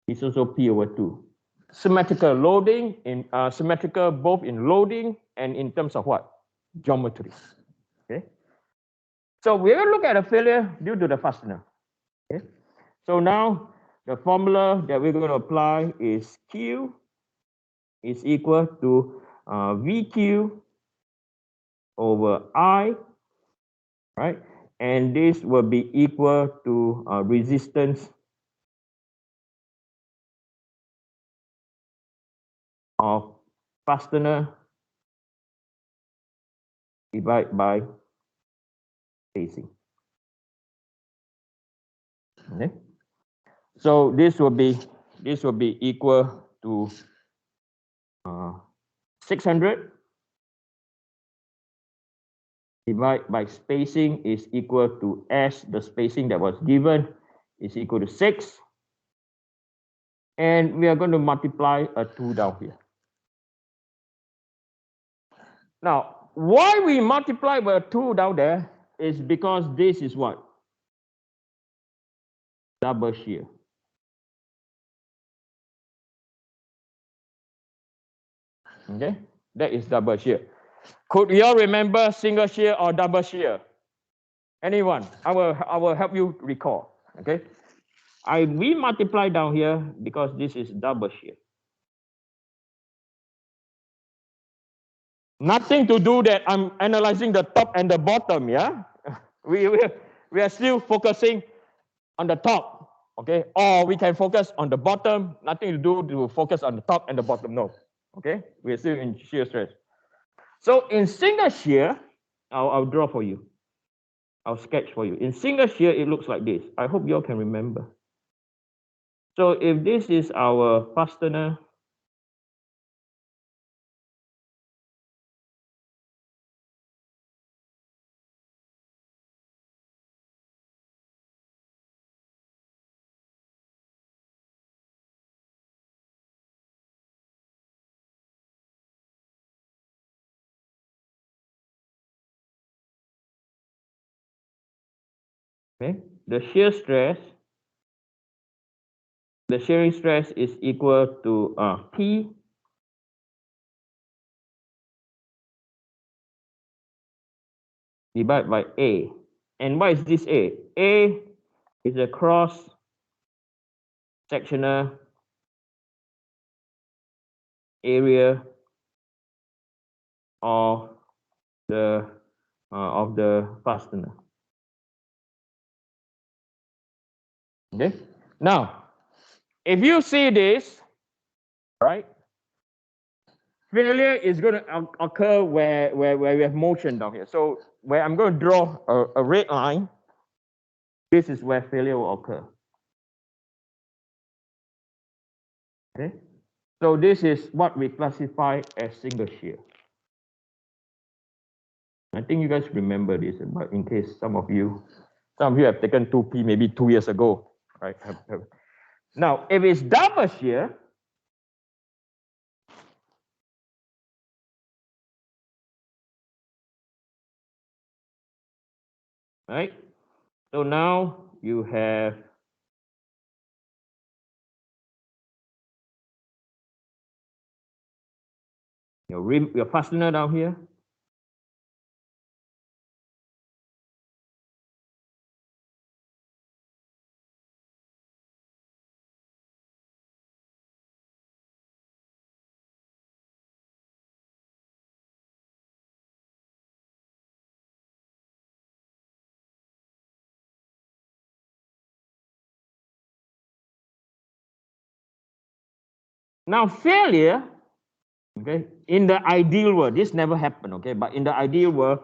is also P/2. Symmetrical loading, symmetrical both in loading and in terms of what? Geometry. Okay. So we're going to look at a failure due to the fastener. Okay. So now the formula that we're going to apply is Q is equal to VQ over I, right? And this will be equal to resistance of fastener divided by spacing. Okay. So this will be equal to 600 divided by spacing is equal to S, the spacing that was given is equal to 6. And we are going to multiply a 2 down here. Now, why we multiply by a 2 down there is because this is what? Double shear. Okay, that is double shear. Could you all remember single shear or double shear? Anyone? I will help you recall. Okay, we multiply down here because this is double shear. Nothing to do that I'm analyzing the top and the bottom. Yeah, we are still focusing on the top. Okay, or we can focus on the bottom. Nothing to do to focus on the top and the bottom. No. Okay, we're still in shear stress. So in single shear, I'll draw for you. I'll sketch for you. In single shear, it looks like this. I hope you all can remember. So if this is our fastener, okay, the shear stress, the shearing stress is equal to P divided by A. And what is this A? A is a cross-sectional area of the fastener. Okay. Now, if you see this, right, failure is going to occur where we have motion down here. So where I'm going to draw a red line, this is where failure will occur. Okay. So this is what we classify as single shear. I think you guys remember this, but in case some of you have taken 2P maybe 2 years ago, right? Now, if it's double shear, right? So now you have your fastener down here. Now failure, okay, in the ideal world, this never happened, okay, but in the ideal world,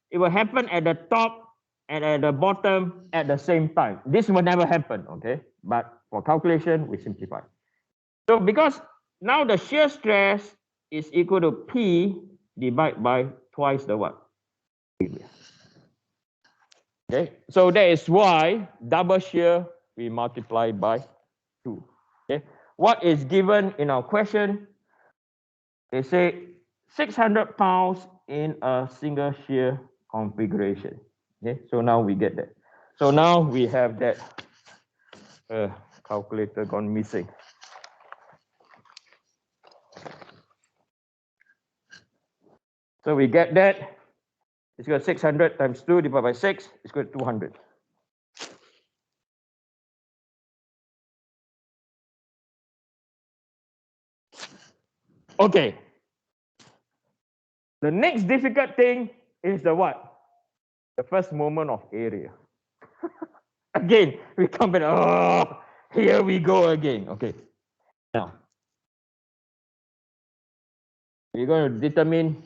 it will happen at the top and at the bottom at the same time. This will never happen, okay, but for calculation, we simplify. So because now the shear stress is equal to P divided by twice the what? Okay, so that is why double shear we multiply by 2. Okay, what is given in our question? They say 600 pounds in a single shear configuration. Okay, so now we get that. So now we have that calculator gone missing. So we get that. It's equal to 600 times 2 divided by 6 is equal to 200. Okay. The next difficult thing is the what? The first moment of area. Again, we come back. Oh, here we go again. Okay. Now, we're going to determine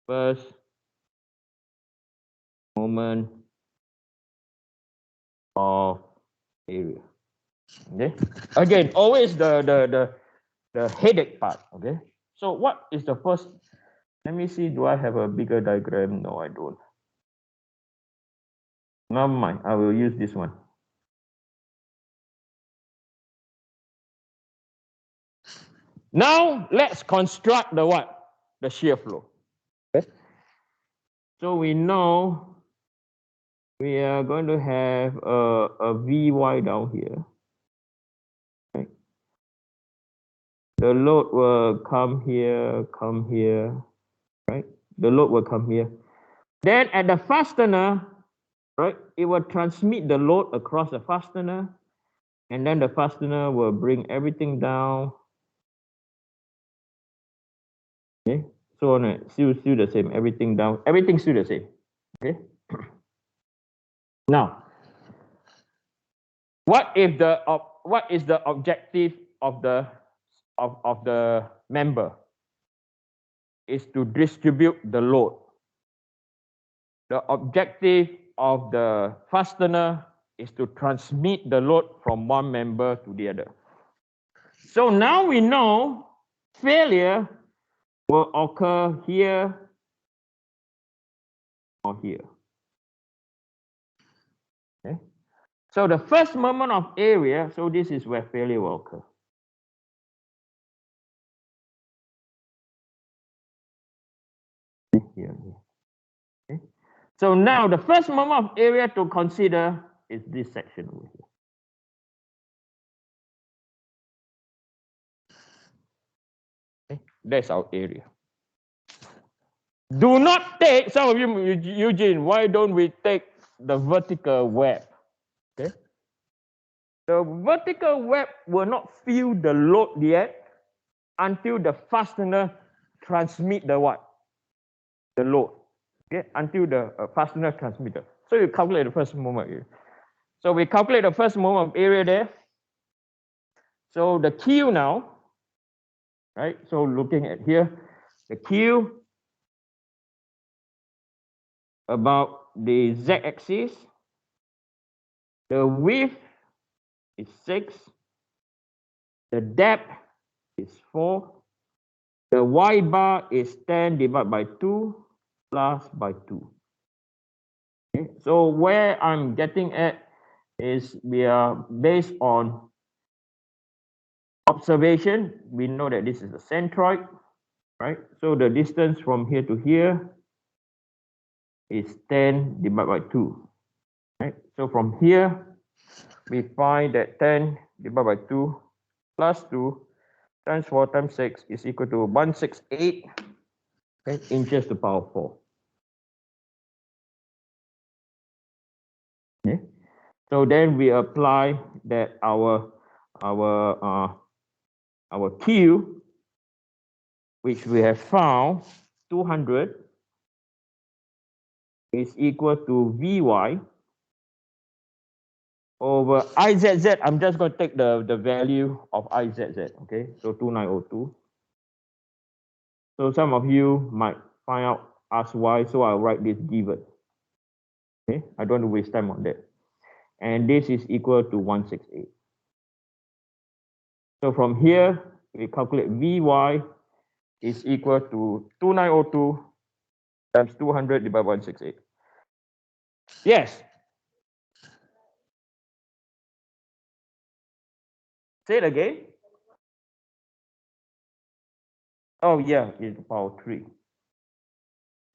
first moment of area. Okay. Again, always the headache part. Okay. So what is the first? Let me see. Do I have a bigger diagram? No, I don't. Never mind. I will use this one. Now let's construct the what? The shear flow. Okay. So we know we are going to have a Vy down here. Right? The load will come here, right? The load will come here. Then at the fastener, right, it will transmit the load across the fastener, and then the fastener will bring everything down. Okay, so on, still the same, everything down, everything still the same. Okay. Now, what is the objective of the member? Is to distribute the load. The objective of the fastener is to transmit the load from one member to the other. So now we know failure will occur here or here. Okay. So the first moment of area, so this is where failure will occur. Here. Okay. So now the first moment of area to consider is this section over here. Okay. That's our area. Do not take, some of you, Eugene, why don't we take the vertical web? Okay. The vertical web will not feel the load yet until the fastener transmit the what? The load. Okay, until the fastener transmitter. So you calculate the first moment area. So we calculate the first moment of area there. So the Q now, right? So looking at here, the Q about the z-axis, the width is 6, the depth is 4, the y bar is 10 divided by 2 plus by 2. Okay, so where I'm getting at is we are based on observation. We know that this is a centroid, right? So the distance from here to here is 10 divided by 2. Right? So from here, we find that 10 divided by 2 plus 2 times 4 times 6 is equal to 168 inches to the power 4. Okay. So then we apply that our Q, which we have found 200, is equal to Vy over IZZ. I'm just going to take the value of IZZ. Okay, so 2902. So some of you might find out, ask why, so I'll write this given. Okay, I don't want to waste time on that. And this is equal to 168. So from here, we calculate Vy is equal to 2902 times 200 divided by 168. Yes. Say it again. Oh yeah, it's power 3.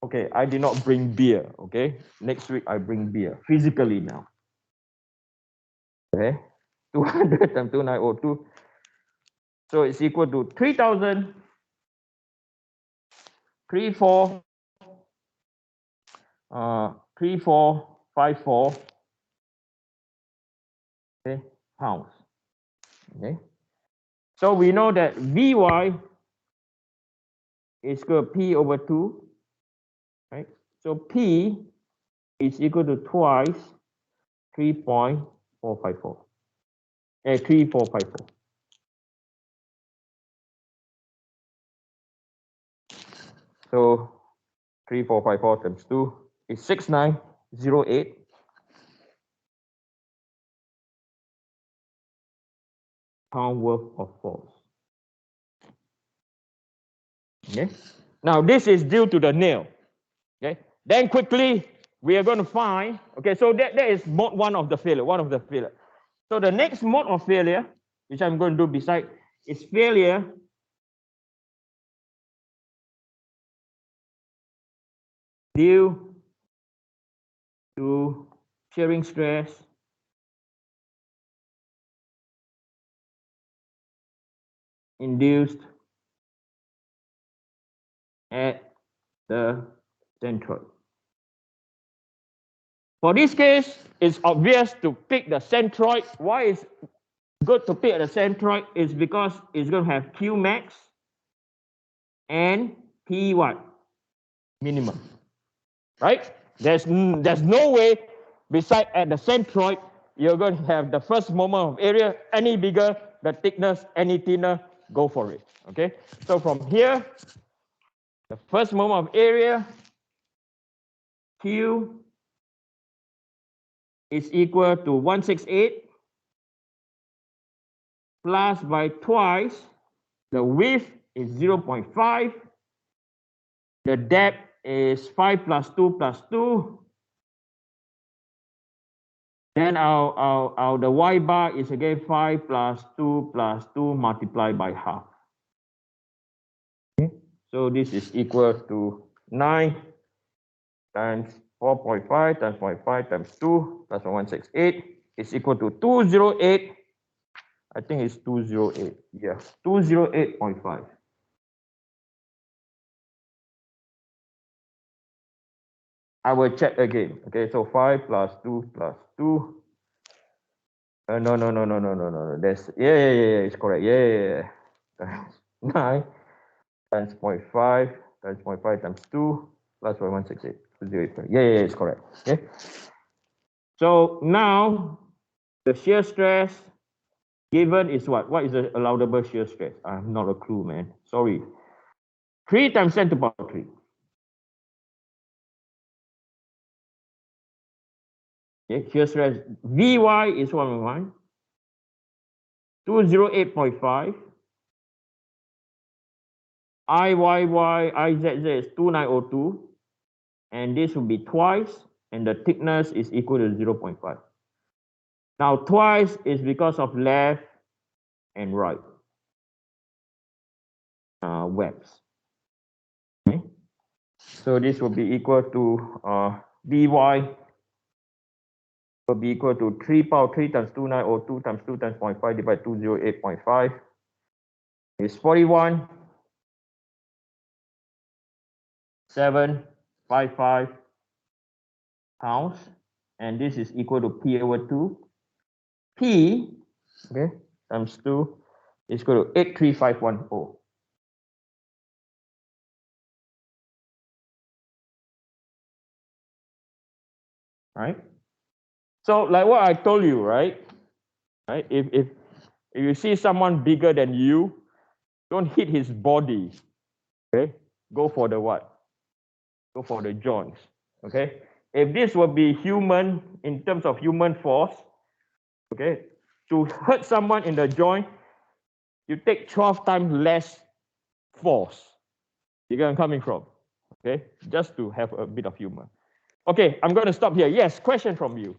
Okay, I did not bring beer. Okay, next week I bring beer physically now. Okay, 200 times 2902. So it's equal to 3,000, 3454 okay, pounds. Okay. So we know that Vy is equal to P over 2, right? So P is equal to twice 3.454. 3454. So 3454 times 2 is 6908 pound worth of force. Okay. Now this is due to the nail. Okay. Then quickly we are going to find. Okay. So that is mode 1 of the failure. So the next mode of failure, which I'm going to do beside, is failure due to shearing stress induced at the centroid. For this case, it's obvious to pick the centroid. Why is good to pick the centroid? Is because it's going to have Q max and P what? Minimum. Right? There's no way beside at the centroid you're going to have the first moment of area any bigger, the thickness any thinner, go for it. Okay? So from here, the first moment of area Q is equal to 168 plus by twice the width is 0.5, the depth is 5 plus 2 plus 2. Then the y bar is again 5 plus 2 plus 2 multiplied by half. Okay. So this is equal to 9 times 4.5 times 0.5 times 2 plus 168 is equal to 208. I think it's 208. Yeah, 208.5. I will check again. Okay, so 5 plus 2 plus 2. No. That's yeah. It's correct. Yeah. 9 times 0.5 times 0.5 times 2 plus 168. 208. Yeah, it's correct. Okay. So now the shear stress given is what? What is the allowable shear stress? I have not a clue, man. Sorry. 3 times 10 to the power 3. Okay, shear stress Vy is 111. 208.5. IZZ is 2902. And this will be twice. And the thickness is equal to 0.5. Now twice is because of left and right webs. Okay. So this will be equal to Vy will be equal to 3 power 3 times 2902 times 2 times 0.5 divided by 208.5 is 41,755 pounds, and this is equal to P over 2. P, okay, times 2 is equal to 83510. Right? So like what I told you, right? If you see someone bigger than you, don't hit his body. Okay? Go for the what? Go for the joints. Okay? If this would be human in terms of human force, okay, to hurt someone in the joint, you take 12 times less force. You get where I'm coming from? Okay? Just to have a bit of humor. Okay, I'm going to stop here. Yes, question from you.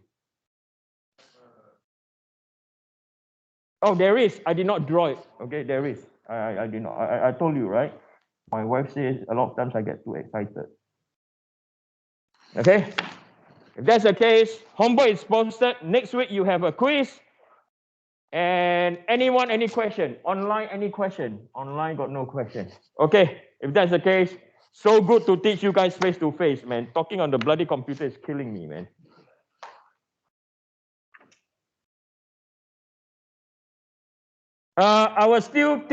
Oh, there is. I did not draw it. Okay, there is. I did not. I told you, right? My wife says a lot of times I get too excited. Okay? If that's the case, homework is posted. Next week you have a quiz. And anyone, any question? Online, any question? Online got no question. Okay, if that's the case, so good to teach you guys face to face, man. Talking on the bloody computer is killing me, man. I will still teach